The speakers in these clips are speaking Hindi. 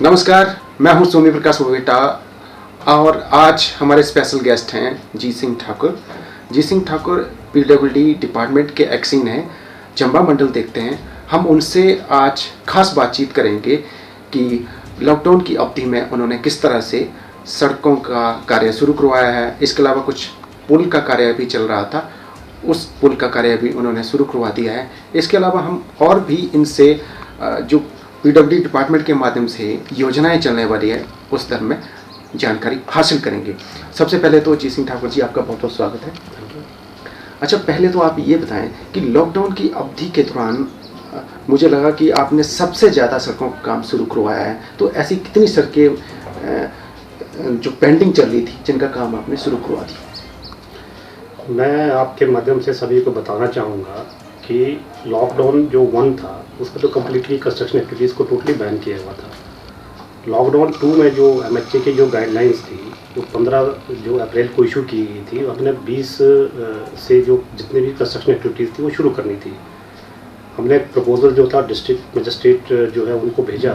नमस्कार, मैं हूं सोमी प्रकाश बबेटा और आज हमारे स्पेशल गेस्ट हैं जी सिंह ठाकुर। जी सिंह ठाकुर पीडब्ल्यूडी डिपार्टमेंट के एक्सिन हैं, चंबा मंडल देखते हैं। हम उनसे आज खास बातचीत करेंगे कि लॉकडाउन की अवधि में उन्होंने किस तरह से सड़कों का कार्य शुरू करवाया है। इसके अलावा कुछ पुल का कार्य भी चल रहा था, उस पुल का कार्य भी उन्होंने शुरू करवा दिया है। इसके अलावा हम और भी इनसे जो पीडब्ल्यूडी डिपार्टमेंट के माध्यम से योजनाएं चलने वाली है उस दर में जानकारी हासिल करेंगे। सबसे पहले तो जी सिंह ठाकुर जी, आपका बहुत बहुत स्वागत है। अच्छा, पहले तो आप ये बताएं कि लॉकडाउन की अवधि के दौरान मुझे लगा कि आपने सबसे ज़्यादा सड़कों का काम शुरू करवाया है, तो ऐसी कितनी सड़कें जो पेंडिंग चल रही थी जिनका काम आपने शुरू करवा दिया? मैं आपके माध्यम से सभी को बताना चाहूँगा कि लॉकडाउन जो 1 था उसमें तो कम्प्लीटली कंस्ट्रक्शन एक्टिविटीज़ को टोटली बैन किया हुआ था। लॉकडाउन 2 में जो एमएचए की जो गाइडलाइंस थी वो 15 जो अप्रैल को इशू की गई थी, हमने 20 से जो जितने भी कंस्ट्रक्शन एक्टिविटीज़ थी वो शुरू करनी थी। हमने एक प्रपोजल जो था डिस्ट्रिक्ट मजिस्ट्रेट जो है उनको भेजा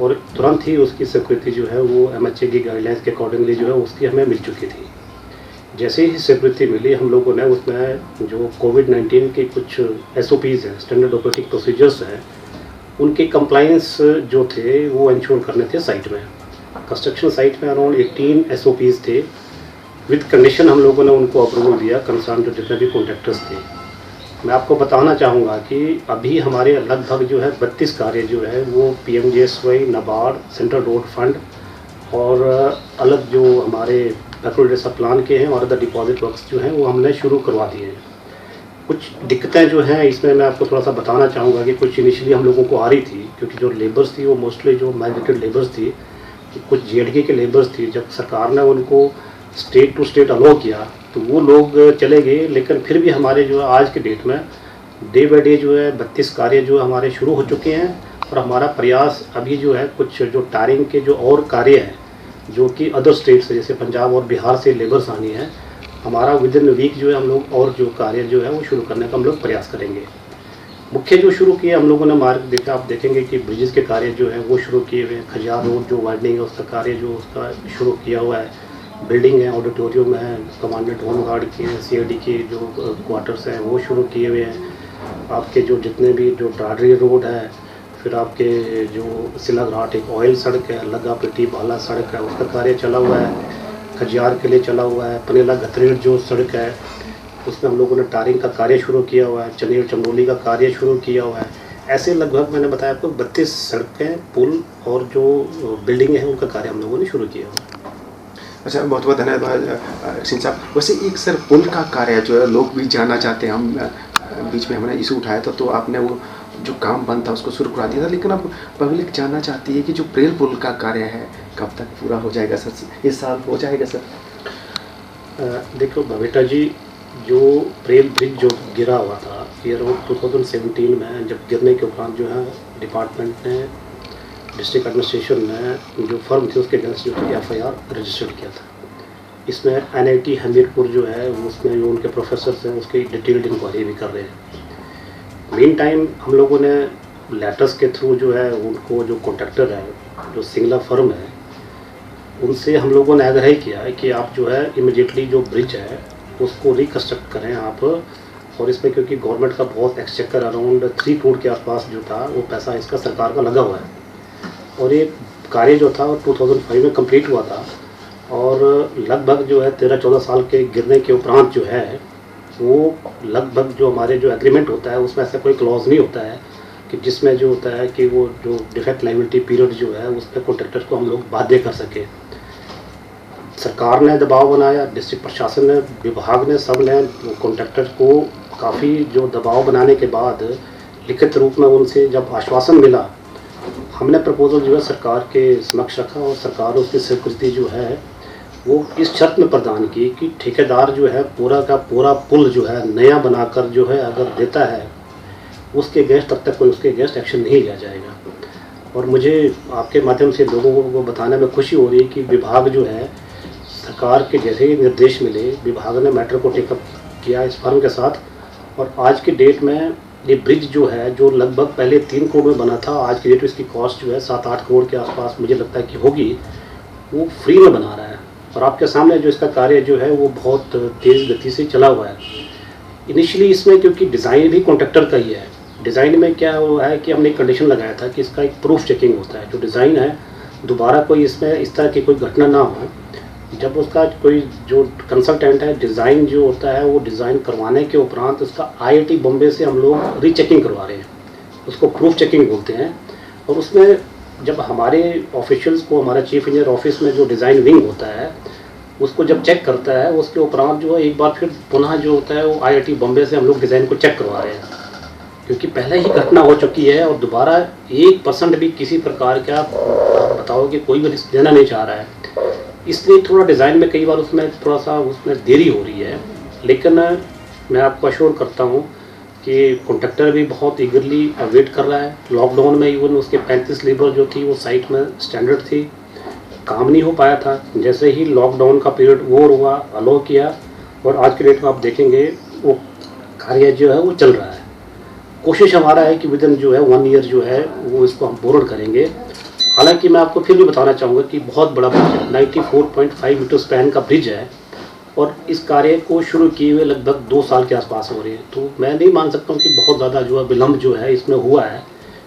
और तुरंत ही उसकी स्वीकृति जो है वो एमएचए की गाइडलाइंस के अकॉर्डिंगली जो है उसकी हमें मिल चुकी थी। जैसे ही स्वीकृति मिली, हम लोगों ने उसमें जो कोविड-19 के कुछ एसओपीज़ हैं, स्टैंडर्ड ऑपरेटिंग प्रोसीजर्स हैं, उनके कंप्लायंस जो थे वो इंश्योर करने थे साइट में। कंस्ट्रक्शन साइट में अराउंड 18 एसओपीज़ थे। विद कंडीशन हम लोगों ने उनको अप्रूवल दिया, कंसर्न जो जितने भी कॉन्ट्रैक्टर्स थे। मैं आपको बताना चाहूँगा कि अभी हमारे लगभग जो है 32 कार्य जो है वो PMGSY, NABARD, central road fund और अलग जो हमारे फैक्ट्री प्लान के हैं और अदर डिपॉजिट वर्क्स जो हैं वो हमने शुरू करवा दिए हैं। कुछ दिक्कतें जो हैं इसमें मैं आपको थोड़ा सा बताना चाहूँगा कि कुछ इनिशियली हम लोगों को आ रही थी, क्योंकि जो लेबर्स थी वो मोस्टली जो माइग्रेटेड लेबर्स थी, कुछ जेएंडके के लेबर्स थी। जब सरकार ने उनको स्टेट टू स्टेट अलाउ किया तो वो लोग चले गए, लेकिन फिर भी हमारे जो आज के डेट में डे बाई डे जो है 32 कार्य जो हमारे शुरू हो चुके हैं और हमारा प्रयास अभी जो है कुछ जो टायरिंग के जो और कार्य हैं जो कि अदर स्टेट से जैसे पंजाब और बिहार से लेबर्स आनी है, हमारा विद इन वीक जो है हम लोग और जो कार्य जो है वो शुरू करने का हम लोग प्रयास करेंगे। मुख्य जो शुरू किए हम लोगों ने मार्ग देखा, आप देखेंगे कि ब्रिजेस के कार्य जो है वो शुरू किए हुए हैं। खजियार रोड जो वाइडनिंग है उसका कार्य जो उसका शुरू किया हुआ है। बिल्डिंग है, ऑडिटोरियम है, कमांडेंट होम गार्ड के, सीआईडी के जो क्वार्टर्स हैं वो शुरू किए हुए हैं। आपके जो जितने भी जो डाडरी रोड है, फिर आपके जो सिलाघाट एक ऑयल सड़क है, लगा पेटी बाला सड़क है, उसका कार्य चला हुआ है। खजियार के लिए चला हुआ है। पनेला गथरेड़ जो सड़क है उसमें हम लोगों ने टायरिंग का कार्य शुरू किया हुआ है। चनेर चंदौली का कार्य शुरू किया हुआ है। ऐसे लगभग मैंने बताया आपको 32 सड़कें, पुल और जो बिल्डिंग है उनका कार्य हम लोगों ने शुरू किया हुआ है। अच्छा, बहुत बहुत धन्यवाद सिंह साहब। वैसे एक सर पुल का कार्य जो है लोग भी जानना चाहते हैं। हम बीच में हमने इशू उठाया था तो आपने वो जो काम बंद था उसको शुरू करा दिया था, लेकिन अब पब्लिक जानना चाहती है कि जो प्रेल पुल का कार्य है कब तक पूरा हो जाएगा सर? इस साल हो जाएगा सर? देखो बबेटा जी, जो प्रेल ब्रिज जो गिरा हुआ था ये अराउंड 2017 में, जब गिरने के उपरांत जो है डिपार्टमेंट ने, डिस्ट्रिक्ट एडमिनिस्ट्रेशन ने जो फर्म थी उसके अगेंस्ट जो थी एफआईआर रजिस्टर्ड किया था। इसमें एनआईटी हमीरपुर जो है उसमें जो उनके प्रोफेसर हैं उसकी डिटेल्ड इंक्वायरी भी कर रहे हैं। मेन टाइम हम लोगों ने लेटर्स के थ्रू जो है उनको जो कॉन्ट्रैक्टर है, जो सिंगला फर्म है, उनसे हम लोगों ने आग्रह किया है कि आप जो है इमीडिएटली जो ब्रिज है उसको रिकन्स्ट्रक्ट करें आप। और इसमें क्योंकि गवर्नमेंट का बहुत एक्सचेकर अराउंड 3 करोड़ के आसपास जो था वो पैसा इसका सरकार का लगा हुआ है। और ये कार्य जो था 2005 में कंप्लीट हुआ था और लगभग जो है 13-14 साल के गिरने के उपरांत जो है वो लगभग जो हमारे जो एग्रीमेंट होता है उसमें ऐसा कोई क्लॉज नहीं होता है कि जिसमें जो होता है कि वो जो डिफेक्ट लायबिलिटी पीरियड जो है उस पर कॉन्ट्रैक्टर को हम लोग बाध्य कर सके। सरकार ने दबाव बनाया, डिस्ट्रिक्ट प्रशासन ने, विभाग ने, सब ने कॉन्ट्रैक्टर को काफ़ी जो दबाव बनाने के बाद लिखित रूप में उनसे जब आश्वासन मिला, हमने प्रपोजल जो है सरकार के समक्ष रखा और सरकार उसकी स्वीकृति जो है वो इस शर्त में प्रदान की कि ठेकेदार जो है पूरा का पूरा पुल जो है नया बनाकर जो है अगर देता है उसके अगेंस्ट तब तक कोई उसके अगेंस्ट एक्शन नहीं लिया जाएगा। और मुझे आपके माध्यम से लोगों को बताने में खुशी हो रही है कि विभाग जो है सरकार के जैसे ही निर्देश मिले, विभाग ने मैटर को टेकअप किया इस फर्म के साथ और आज की डेट में ये ब्रिज जो है जो लगभग पहले 3 करोड़ में बना था, आज की डेट में इसकी कॉस्ट जो है 7-8 करोड़ के आसपास मुझे लगता है कि होगी, वो फ्री में बना रहा है। और आपके सामने जो इसका कार्य जो है वो बहुत तेज़ गति से चला हुआ है। इनिशियली इसमें क्योंकि डिज़ाइन भी कॉन्ट्रैक्टर का ही है, डिज़ाइन में क्या हुआ है कि हमने एक कंडीशन लगाया था कि इसका एक प्रूफ चेकिंग होता है, जो डिज़ाइन है दोबारा कोई इसमें इस तरह की कोई घटना ना हो। जब उसका कोई जो कंसल्टेंट है डिज़ाइन जो होता है वो डिज़ाइन करवाने के उपरांत उसका IIT बॉम्बे से हम लोग रीचेकिंग करवा रहे हैं, उसको प्रूफ चेकिंग बोलते हैं। और उसमें जब हमारे ऑफिशियल्स को हमारा चीफ इंजीनियर ऑफिस में जो डिज़ाइन विंग होता है उसको जब चेक करता है, उसके उपरांत जो है एक बार फिर पुनः जो होता है वो IIT बॉम्बे से हम लोग डिज़ाइन को चेक करवा रहे हैं, क्योंकि पहले ही घटना हो चुकी है और दोबारा 1% भी किसी प्रकार का आप बताओ कि कोई भी रिस्क लेना नहीं चाह रहा है। इसलिए थोड़ा डिज़ाइन में कई बार उसमें थोड़ा सा उसमें देरी हो रही है। लेकिन मैं आपको अश्योर करता हूँ कि कॉन्ट्रैक्टर भी बहुत ईगरली वेट कर रहा है। लॉकडाउन में इवन उसके 35 लेबर जो थी वो साइट में स्टैंडर्ड थी, काम नहीं हो पाया था। जैसे ही लॉकडाउन का पीरियड ओवर हुआ, अलो किया, और आज के डेट में आप देखेंगे वो कार्य जो है वो चल रहा है। कोशिश हमारा है कि विदिन जो है 1 ईयर जो है वो इसको हम पूर्ण करेंगे। हालांकि मैं आपको फिर भी बताना चाहूँगा कि बहुत बड़ा ब्रिज है, 94.5 मीटर स्पैन का ब्रिज है, और इस कार्य को शुरू किए हुए लगभग 2 साल के आसपास हो रही है। तो मैं नहीं मान सकता हूँ कि बहुत ज़्यादा जो है विलम्ब जो है इसमें हुआ है।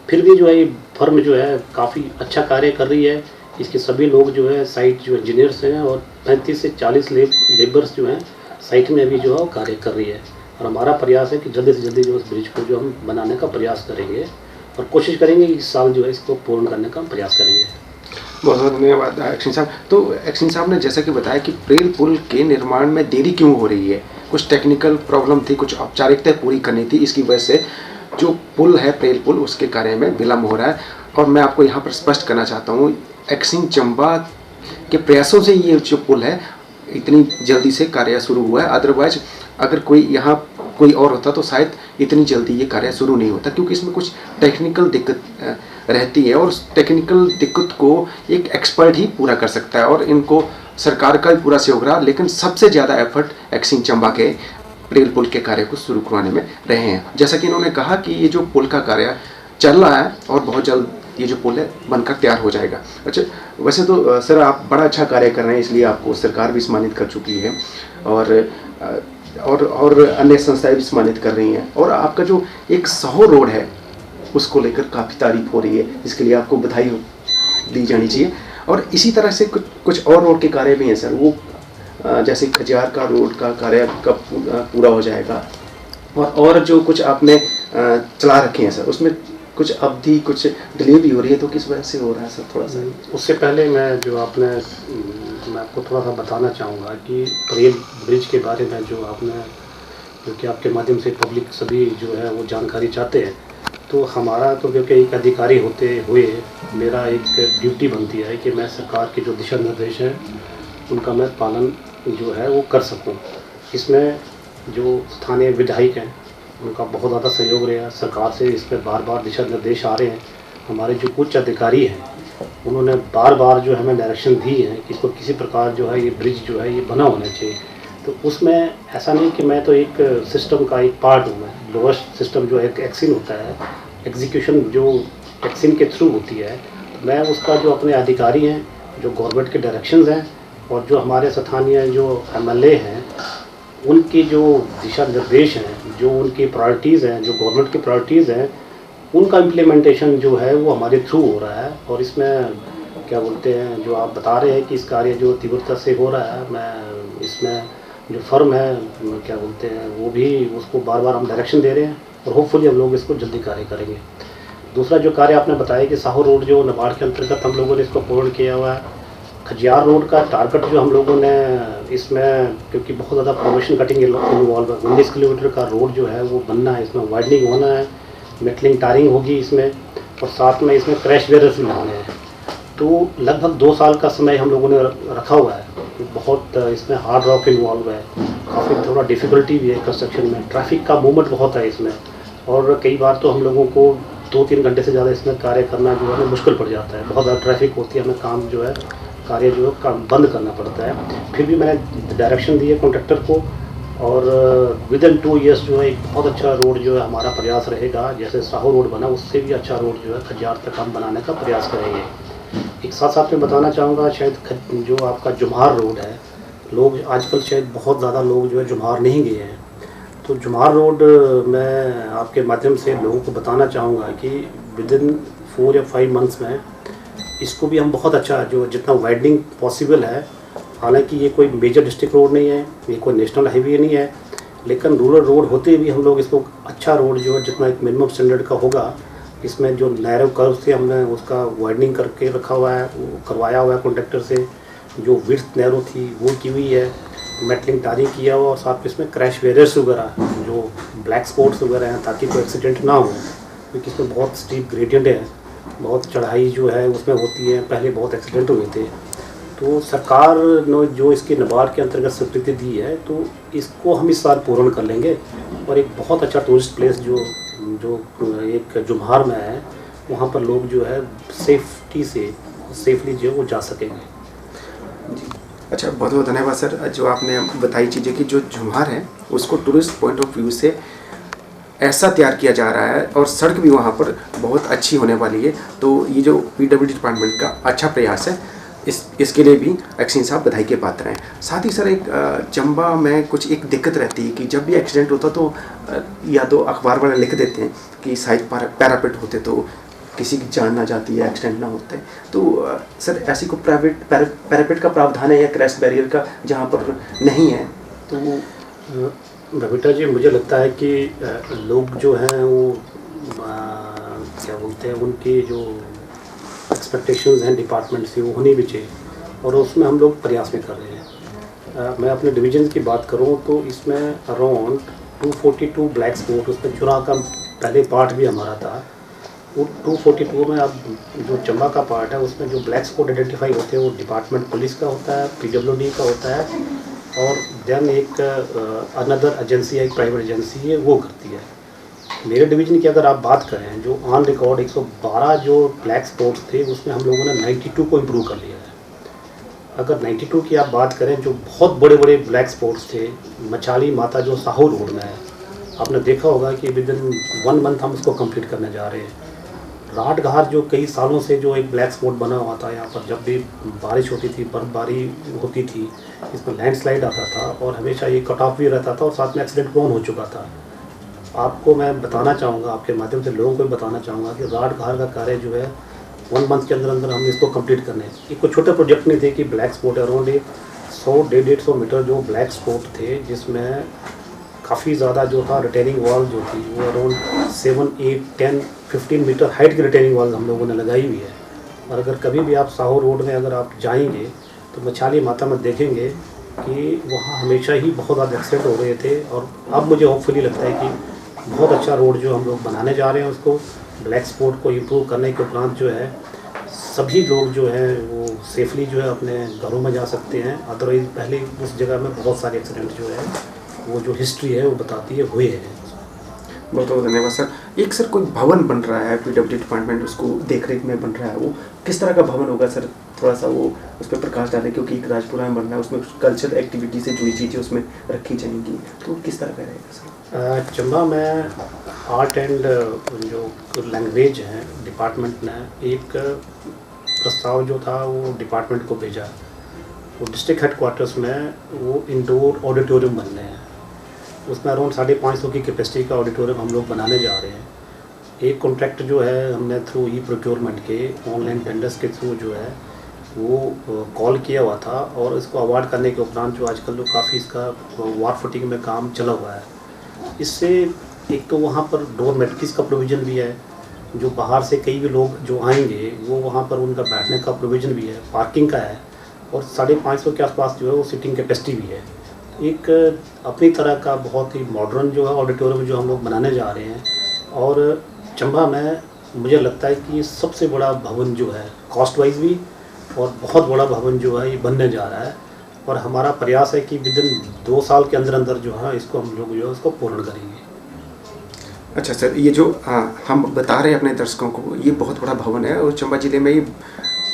फिर भी जो है ये फर्म जो है काफ़ी अच्छा कार्य कर रही है। इसके सभी लोग जो है साइट जो इंजीनियर्स हैं और 35 से 40 लेबर्स जो हैं साइट में अभी जो है कार्य कर रही है। और हमारा प्रयास है कि जल्दी से जल्दी जो इस ब्रिज को जो हम बनाने का प्रयास करेंगे और कोशिश करेंगे कि इस साल जो है इसको पूर्ण करने का हम प्रयास करेंगे। बहुत बहुत धन्यवाद एक्शन साहब। तो एक्शन साहब ने जैसा कि बताया कि प्रेल पुल के निर्माण में देरी क्यों हो रही है, कुछ टेक्निकल प्रॉब्लम थी, कुछ औपचारिकताएं पूरी करनी थी, इसकी वजह से जो पुल है प्रेल पुल उसके कार्य में विलम्ब हो रहा है। और मैं आपको यहाँ पर स्पष्ट करना चाहता हूँ, एक्सिन चंबा के प्रयासों से ये जो पुल है इतनी जल्दी से कार्य शुरू हुआ है। अदरवाइज अगर कोई यहाँ कोई और होता तो शायद इतनी जल्दी ये कार्य शुरू नहीं होता, क्योंकि इसमें कुछ टेक्निकल दिक्कत रहती है और उस टेक्निकल दिक्कत को एक एक्सपर्ट ही पूरा कर सकता है। और इनको सरकार का भी पूरा सहयोग रहा, लेकिन सबसे ज़्यादा एफर्ट एक्सिन चंबा के प्रेल पुल के कार्य को शुरू करवाने में रहे हैं। जैसा कि इन्होंने कहा कि ये जो पुल का कार्य चल रहा है और बहुत जल्द ये जो पुल है बनकर तैयार हो जाएगा। अच्छा, वैसे तो सर आप बड़ा अच्छा कार्य कर रहे हैं, इसलिए आपको सरकार भी सम्मानित कर चुकी है और अन्य संस्थाएं भी सम्मानित कर रही हैं। और आपका जो एक सहो रोड है उसको लेकर काफ़ी तारीफ हो रही है, इसके लिए आपको बधाई दी जानी चाहिए। और इसी तरह से कुछ और रोड के कार्य भी हैं सर, वो जैसे खजियार का रोड का कार्य कब पूरा हो जाएगा, और जो कुछ आपने चला रखे हैं सर उसमें कुछ अवधि कुछ डिले भी हो रही है, तो किस वजह से हो रहा है सर थोड़ा सा? उससे पहले मैं आपको थोड़ा सा बताना चाहूँगा कि प्रेल ब्रिज के बारे में जो क्योंकि आपके माध्यम से पब्लिक सभी जो है वो जानकारी चाहते हैं, तो हमारा तो क्योंकि एक अधिकारी होते हुए मेरा एक ड्यूटी बनती है कि मैं सरकार के जो दिशा निर्देश हैं उनका मैं पालन जो है वो कर सकूं। इसमें जो स्थानीय विधायक हैं उनका बहुत ज़्यादा सहयोग रहा, सरकार से इस पर बार बार दिशा निर्देश आ रहे हैं। हमारे जो उच्च अधिकारी हैं उन्होंने बार बार जो हमें डायरेक्शन दी है कि इसको किसी प्रकार जो है ये ब्रिज जो है ये बना होना चाहिए। तो उसमें ऐसा नहीं कि मैं तो एक सिस्टम का एक पार्ट हूँ, मैं लोएस्ट सिस्टम जो एक एक्सिन होता है, एग्जीक्यूशन जो एक्सिन के थ्रू होती है, तो मैं उसका जो अपने अधिकारी हैं, जो गवर्नमेंट के डायरेक्शंस हैं और जो हमारे स्थानीय जो MLA हैं उनकी जो दिशा निर्देश हैं, जो उनकी प्रायोरिटीज़ हैं, जो गवर्नमेंट की प्रायोरिटीज़ हैं, उनका इम्प्लीमेंटेशन जो है वो हमारे थ्रू हो रहा है। और इसमें क्या बोलते हैं, जो आप बता रहे हैं कि इस कार्य जो तीव्रता से हो रहा है, मैं इसमें जो फर्म है क्या बोलते हैं वो भी उसको बार बार हम डायरेक्शन दे रहे हैं और होपफुली हम लोग इसको जल्दी कार्य करेंगे। दूसरा जो कार्य आपने बताया कि साहो रोड जो नाबार्ड के अंतर्गत हम लोगों ने इसको पूर्ण किया हुआ है। खजियार रोड का टारगेट जो हम लोगों ने इसमें, क्योंकि बहुत ज़्यादा प्रोमोशन कटिंग इन्वॉल्व है, 19 किलोमीटर का रोड जो है वो बनना है, इसमें वाइडनिंग होना है, मेटलिंग टारिंग होगी इसमें, और साथ में इसमें क्रैश बैरियर्स भी लगाने हैं। तो लगभग 2 साल का समय हम लोगों ने रखा हुआ है। बहुत इसमें हार्ड रॉक इन्वॉल्व है, काफ़ी थोड़ा डिफ़िकल्टी भी है कंस्ट्रक्शन में, ट्रैफिक का मूवमेंट बहुत है इसमें, और कई बार तो हम लोगों को 2-3 घंटे से ज़्यादा इसमें कार्य करना जो है मुश्किल पड़ जाता है। बहुत ज़्यादा ट्रैफिक होती है, हमें काम जो है कार्य जो है काम बंद करना पड़ता है। फिर भी मैंने डायरेक्शन दी है कॉन्ट्रैक्टर को और विद इन 2 ईयर्स जो है एक बहुत अच्छा रोड जो है हमारा प्रयास रहेगा। जैसे साहो रोड बना उससे भी अच्छा रोड जो है खजियार तक हम बनाने का प्रयास करेंगे। एक साथ साथ में बताना चाहूँगा, शायद जो आपका जुमहार रोड है, लोग आजकल शायद बहुत ज़्यादा लोग जो है जुमहार नहीं गए हैं, तो जुमहार रोड मैं आपके माध्यम से लोगों को बताना चाहूँगा कि विद इन 4 या 5 मंथ्स में इसको भी हम बहुत अच्छा जो जितना वाइडनिंग पॉसिबल है, हालांकि ये कोई मेजर डिस्ट्रिक्ट रोड नहीं है, ये कोई नेशनल हाईवे नहीं है, लेकिन रूरल रोड होते भी हम लोग इसको अच्छा रोड जो है जितना एक मिनिमम स्टैंडर्ड का होगा, इसमें जो नैरो कर्व से हमने उसका वाइडनिंग करके रखा हुआ है, वो करवाया हुआ है कॉन्ट्रैक्टर से। जो विड्थ नैरो थी वो की हुई है, मेटलिंग टारिंग किया हुआ, और साथ में इसमें क्रैश बैरियर्स वगैरह जो ब्लैक स्पॉट्स वगैरह हैं ताकि कोई एक्सीडेंट ना हो, क्योंकि इसमें बहुत स्टीप ग्रेडियंट है, बहुत चढ़ाई जो है उसमें होती है, पहले बहुत एक्सीडेंट हुए थे। तो सरकार ने जो इसके नबार्ड के अंतर्गत स्वीकृति दी है, तो इसको हम इस साल पूर्ण कर लेंगे और एक बहुत अच्छा टूरिस्ट प्लेस जो एक जुमहार में है, वहाँ पर लोग जो है सेफ्टी से सेफली जो है वो जा सकेंगे। अच्छा, बहुत बहुत धन्यवाद सर, जो आपने बताई चीज़ें कि जो जुमहार है उसको टूरिस्ट पॉइंट ऑफ व्यू से ऐसा तैयार किया जा रहा है और सड़क भी वहाँ पर बहुत अच्छी होने वाली है। तो ये जो पीडब्ल्यूडी डिपार्टमेंट का अच्छा प्रयास है, इसके लिए भी एक्सीन साहब बधाई के पात्र हैं। साथ ही सर एक चंबा में कुछ एक दिक्कत रहती है कि जब भी एक्सीडेंट होता तो या तो अखबार वाले लिख देते हैं कि साइड पैरापेट होते तो किसी की जान ना जाती है, एक्सीडेंट ना होता है। तो सर ऐसी को पैरापेट का प्रावधान है या क्रैश बैरियर का जहाँ पर नहीं है? तो बेटा जी, मुझे लगता है कि लोग जो हैं वो क्या बोलते हैं, उनकी जो एक्सपेक्टेशंस हैं डिपार्टमेंट से वो होनी भी चाहिए, और उसमें हम लोग प्रयास भी कर रहे हैं। मैं अपने डिवीजन की बात करूं तो इसमें अराउंड 242 ब्लैक स्पॉट, उसमें चुनाव का पहले पार्ट भी हमारा था। वो 242 में अब जो चंबा का पार्ट है उसमें जो ब्लैक स्पॉट आइडेंटिफाई होते हैं वो डिपार्टमेंट पुलिस का होता है, पीडब्ल्यूडी का होता है, और देन एक अनदर एजेंसी है, एक प्राइवेट एजेंसी है, वो करती है। मेरे डिवीज़न की अगर आप बात करें, जो ऑन रिकॉर्ड 112 जो ब्लैक स्पॉट्स थे उसमें हम लोगों ने 92 को इम्प्रूव कर लिया है। अगर 92 की आप बात करें, जो बहुत बड़े बड़े ब्लैक स्पॉट्स थे, मछाली माता जो साहो रोड में है, आपने देखा होगा कि विद इन 1 मंथ हम उसको कंप्लीट करने जा रहे हैं। राट घाट जो कई सालों से जो एक ब्लैक स्पॉट बना हुआ था, यहाँ पर जब भी बारिश होती थी, बर्फबारी होती थी, इसमें लैंडस्लाइड आता था और हमेशा ये कट ऑफ भी रहता था और साथ में एक्सीडेंट प्रोन हो चुका था। आपको मैं बताना चाहूँगा, आपके माध्यम से लोगों को भी बताना चाहूँगा कि राट घाट का कार्य जो है 1 मंथ के अंदर अंदर हम इसको कंप्लीट करने हैं। ये कोई छोटे प्रोजेक्ट नहीं थे कि ब्लैक स्पॉट अराउंड 100-150 मीटर जो ब्लैक स्पॉट थे, जिसमें काफ़ी ज़्यादा जो था रिटेनिंग वॉल जो थी वो अराउंड 7, 8, 10, 15 मीटर हाइट की रिटेनिंग वॉल हम लोगों ने लगाई हुई है। और अगर कभी भी आप साहो रोड में अगर आप जाएंगे तो मछाली माता में देखेंगे कि वहाँ हमेशा ही बहुत ज़्यादा एक्सीडेंट हो रहे थे, और अब मुझे होपफुली लगता है कि बहुत अच्छा रोड जो हम लोग बनाने जा रहे हैं, उसको ब्लैक स्पॉट को इम्प्रूव करने के उपरांत जो है सभी लोग जो हैं वो सेफली जो है अपने घरों में जा सकते हैं। अदरवाइज़ पहले उस जगह में बहुत सारे एक्सीडेंट जो है वो जो हिस्ट्री है वो बताती है हुए हैं। बहुत बहुत धन्यवाद सर। एक सर कोई भवन बन रहा है पीडब्ल्यूडी डिपार्टमेंट उसको देखरेख में बन रहा है, वो किस तरह का भवन होगा सर? थोड़ा सा वो उस पर प्रकाश डालें, क्योंकि एक राजपुरा में बन रहा है, उसमें कल्चरल एक्टिविटी से जुड़ी चीज़ें उसमें रखी जाएंगी, तो किस तरह का रहेगा सर? चंबा में आर्ट एंड जो लैंग्वेज है डिपार्टमेंट ने एक प्रस्ताव जो था वो डिपार्टमेंट को भेजा। वो डिस्ट्रिक्ट हेडक्वार्टर्स में वो इंडोर ऑडिटोरियम बनने हैं, उसमें अराउंड 550 की कैपेसिटी का ऑडिटोरियम हम लोग बनाने जा रहे हैं। एक कॉन्ट्रैक्ट जो है हमने थ्रू ई प्रोक्योरमेंट के ऑनलाइन टेंडर्स के थ्रू जो है वो कॉल किया हुआ था, और इसको अवार्ड करने के उपरांत जो आजकल जो काफ़ी इसका वार फुटिंग में काम चला हुआ है। इससे एक तो वहाँ पर डोरमेट्रीज का प्रोविज़न भी है, जो बाहर से कई भी लोग जो आएंगे वो वहाँ पर उनका बैठने का प्रोविज़न भी है, पार्किंग का है, और 550 के आसपास जो है वो सीटिंग कैपेसिटी भी है। एक अपनी तरह का बहुत ही मॉडर्न जो है ऑडिटोरियम जो हम लोग बनाने जा रहे हैं। और चंबा में मुझे लगता है कि सबसे बड़ा भवन जो है कॉस्ट वाइज भी, और बहुत बड़ा भवन जो है ये बनने जा रहा है, और हमारा प्रयास है कि विद इन 2 साल के अंदर अंदर जो है इसको हम लोग जो है उसको पूर्ण करेंगे। अच्छा सर, ये जो हम बता रहे हैं अपने दर्शकों को, ये बहुत बड़ा भवन है और चंबा जिले में ये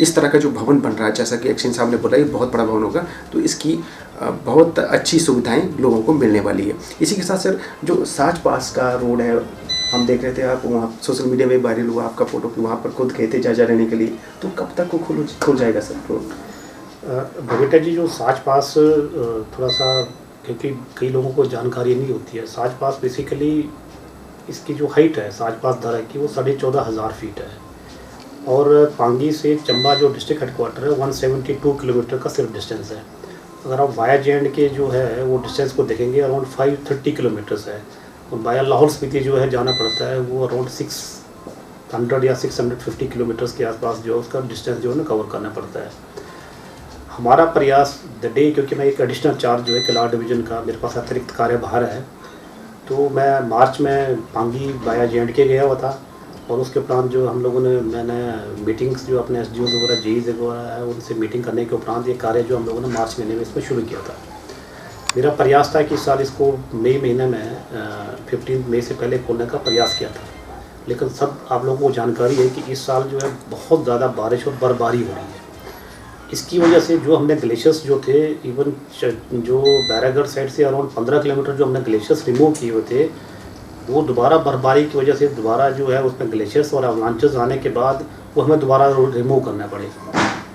इस तरह का जो भवन बन रहा है, जैसा कि एक्शन साहब ने बोला, ये बहुत बड़ा भवन होगा, तो इसकी बहुत अच्छी सुविधाएं लोगों को मिलने वाली है। इसी के साथ सर, जो साच पास का रोड है, हम देख रहे थे, आप वहाँ सोशल मीडिया में वायरल हुआ आपका फोटो कि वहाँ पर खुद गए थे जायजा लेने के लिए, तो कब तक वो खुल जाएगा सर रोड? बबीता जी, जो साच पास थोड़ा सा, क्योंकि कई लोगों को जानकारी नहीं होती है, साच पास बेसिकली इसकी जो हाइट है साच पास दर्रा की वो 14,500 फीट है, और पांगी से चंबा जो डिस्ट्रिक्ट हेडक्वार्टर है 172 किलोमीटर का सिर्फ डिस्टेंस है। अगर आप वाया JNK जो है वो डिस्टेंस को देखेंगे अराउंड 530 किलोमीटर्स है, और वाया लाहौल स्पीति जो है जाना पड़ता है वो अराउंड 600 या 650 किलोमीटर्स के आसपास जो उसका डिस्टेंस जो है ना कवर करना पड़ता है। हमारा प्रयास द डे, क्योंकि मैं एक एडिशनल चार्ज जो है किलाड़ डिवीज़न का, मेरे पास अतिरिक्त कार्यभार है, तो मैं मार्च में पांगी वाया JNK गया हुआ था, और उसके उपरांत जो हम लोगों ने, मैंने मीटिंग्स जो अपने SDOs वगैरह JEs वगैरह है उनसे मीटिंग करने के उपरांत ये कार्य जो हम लोगों ने मार्च महीने में इसमें शुरू किया था। मेरा प्रयास था कि इस साल इसको मई महीने में 15 मई से पहले खोलने का प्रयास किया था, लेकिन सब आप लोगों को जानकारी है कि इस साल जो है बहुत ज़्यादा बारिश और बर्फबारी हो रही है। इसकी वजह से जो हमने ग्लेशियर्स जो थे, इवन जो बैरागढ़ साइड से अराउंड 15 किलोमीटर जो हमने ग्लेशियर्स रिमूव किए हुए थे, वो दोबारा बर्फबारी की वजह से दोबारा जो है उसमें ग्लेशियर्स और अवलांचेस आने के बाद वो हमें दोबारा रिमूव करना पड़े।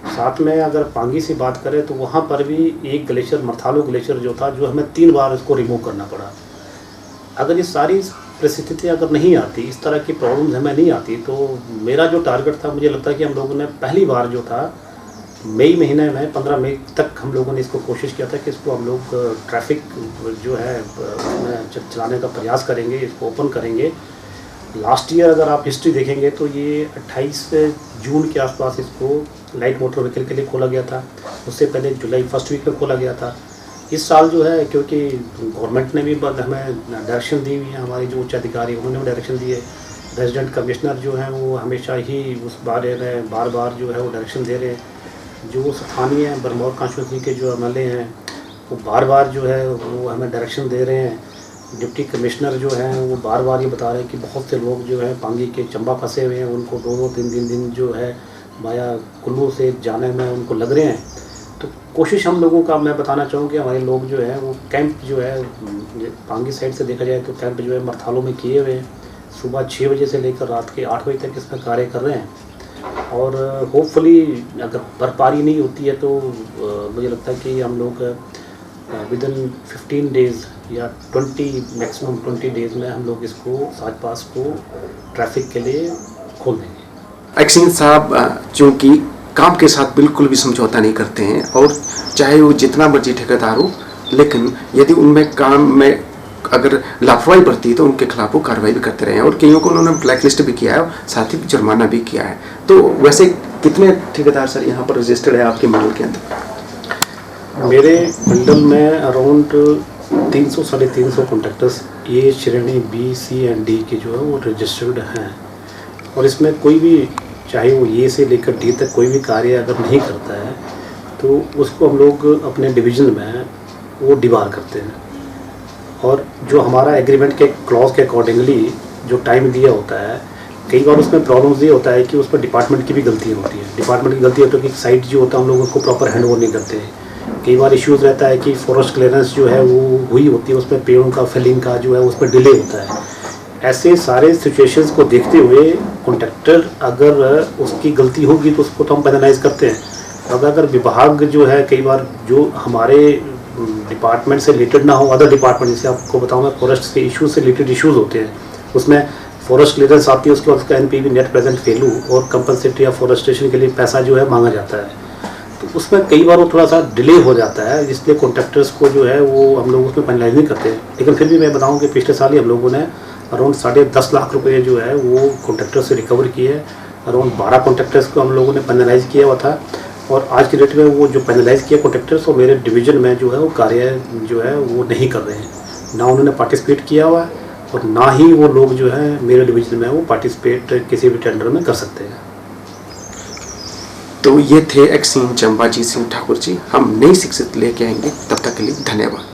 साथ में अगर पांगी से बात करें तो वहाँ पर भी एक ग्लेशियर, मर्थालो ग्लेशियर जो था, जो हमें 3 बार इसको रिमूव करना पड़ा। अगर ये सारी परिस्थितियाँ अगर नहीं आती, इस तरह की प्रॉब्लम्स हमें नहीं आती, तो मेरा जो टारगेट था, मुझे लगता है कि हम लोगों ने पहली बार जो था मई महीने में 15 मई तक हम लोगों ने इसको कोशिश किया था कि इसको हम लोग ट्रैफिक जो है उसमें चलाने का प्रयास करेंगे, इसको ओपन करेंगे। लास्ट ईयर अगर आप हिस्ट्री देखेंगे तो ये 28 जून के आसपास इसको लाइट मोटर व्हीकल के लिए खोला गया था, उससे पहले जुलाई फर्स्ट वीक में खोला गया था। इस साल जो है, क्योंकि गवर्नमेंट ने भी हमें डायरेक्शन दी हुई है, हमारे जो उच्च अधिकारी उन्होंने भी डायरेक्शन दी है, रेजिडेंट कमिश्नर जो हैं वो हमेशा ही उस बारे में बार बार जो है वो डायरेक्शन दे रहे हैं। जो स्थानीय बरमौर कॉन्स्टिट्यूंसी के जो MLA हैं वो बार बार जो है वो हमें डायरेक्शन दे रहे हैं। डिप्टी कमिश्नर जो हैं वो बार बार ये बता रहे हैं कि बहुत से लोग जो हैं पांगी के चंबा फंसे हुए हैं, उनको 2-2 दिन जो है वाया कुल्लू से जाने में उनको लग रहे हैं। तो कोशिश हम लोगों का, मैं बताना चाहूँ कि हमारे लोग जो है वो कैंप जो है पांगी साइड से देखा जाए तो कैंप जो है मर्थालों में किए हुए हैं। सुबह 6 बजे से लेकर रात के 8 बजे तक इसमें कार्य कर रहे हैं, और होपफुली अगर बर्फबारी नहीं होती है तो मुझे लगता है कि हम लोग विदिन 15 डेज़ या 20 मैक्सिमम 20 डेज़ में हम लोग इसको साच पास को ट्रैफिक के लिए खोल देंगे। एक्सीन साहब चूँकि काम के साथ बिल्कुल भी समझौता नहीं करते हैं, और चाहे वो जितना मर्जी ठेकेदार हो, लेकिन यदि उनमें काम में अगर लापरवाही बरती तो उनके खिलाफ वो कार्रवाई भी करते रहे हैं, और कईयों को उन्होंने ब्लैक लिस्ट भी किया है और साथ ही जुर्माना भी किया है। तो वैसे कितने ठेकेदार सर यहाँ पर रजिस्टर्ड है आपके मंडल के अंदर? मेरे मंडल में अराउंड 300-350 कॉन्ट्रैक्टर्स ए श्रेणी B, C एंड D के जो है वो रजिस्टर्ड हैं, और इसमें कोई भी, चाहे वो ए से लेकर D तक कोई भी कार्य अगर नहीं करता है तो उसको हम लोग अपने डिवीज़न में वो डिबार करते हैं, और जो हमारा एग्रीमेंट के क्लॉज के अकॉर्डिंगली जो टाइम दिया होता है, कई बार उसमें प्रॉब्लम्स ये होता है कि उस पर डिपार्टमेंट की भी गलतियाँ होती है। डिपार्टमेंट की गलती होती है कि साइट जो होता है हम लोग उसको प्रॉपर हैंड ओवर नहीं करते हैं। कई बार इश्यूज़ रहता है कि फॉरेस्ट क्लियरेंस जो है वो हुई होती है, उसमें पेड़ों का फिलिंग का जो है उस पर डिले होता है। ऐसे सारे सिचुएशंस को देखते हुए कॉन्ट्रैक्टर अगर उसकी गलती होगी तो उसको तो हम पेनलाइज करते हैं। अगर विभाग जो है, कई बार जो हमारे डिपार्टमेंट से रिलेटेड ना हो, अदर डिपार्टमेंट, जैसे आपको बताऊंगा फॉरेस्ट के इश्यूज से रिलेटेड इश्यूज होते हैं, उसमें फॉरेस्ट क्लियरेंस आती है, उसके बाद उसका NPV नेट प्रेजेंट वैल्यू और कंपनसेटरी या फॉरेस्टेशन के लिए पैसा जो है मांगा जाता है, तो उसमें कई बार वो थोड़ा सा डिले हो जाता है, इसलिए कॉन्ट्रैक्टर्स को जो है वो हम लोग उसमें पेनलाइज नहीं करते। लेकिन फिर भी मैं बताऊँ कि पिछले साल ही हम लोगों ने अराउंड 10.5 लाख रुपये जो है वो कॉन्ट्रैक्टर से रिकवर किए हैं। अराउंड 12 कॉन्ट्रैक्टर्स को हम लोगों ने पेनलाइज किया हुआ था, और आज की डेट में वो जो पेनलाइज किया कॉन्ट्रैक्टर्स वो मेरे डिवीज़न में जो है वो कार्य जो है वो नहीं कर रहे हैं, ना उन्होंने पार्टिसिपेट किया हुआ है, और ना ही वो लोग जो है मेरे डिवीज़न में वो पार्टिसिपेट किसी भी टेंडर में कर सकते हैं। तो ये थे एक्सीन चंबा जी सिंह ठाकुर जी। हम नई शिक्षित लेके आएंगे, तब तक के लिए धन्यवाद।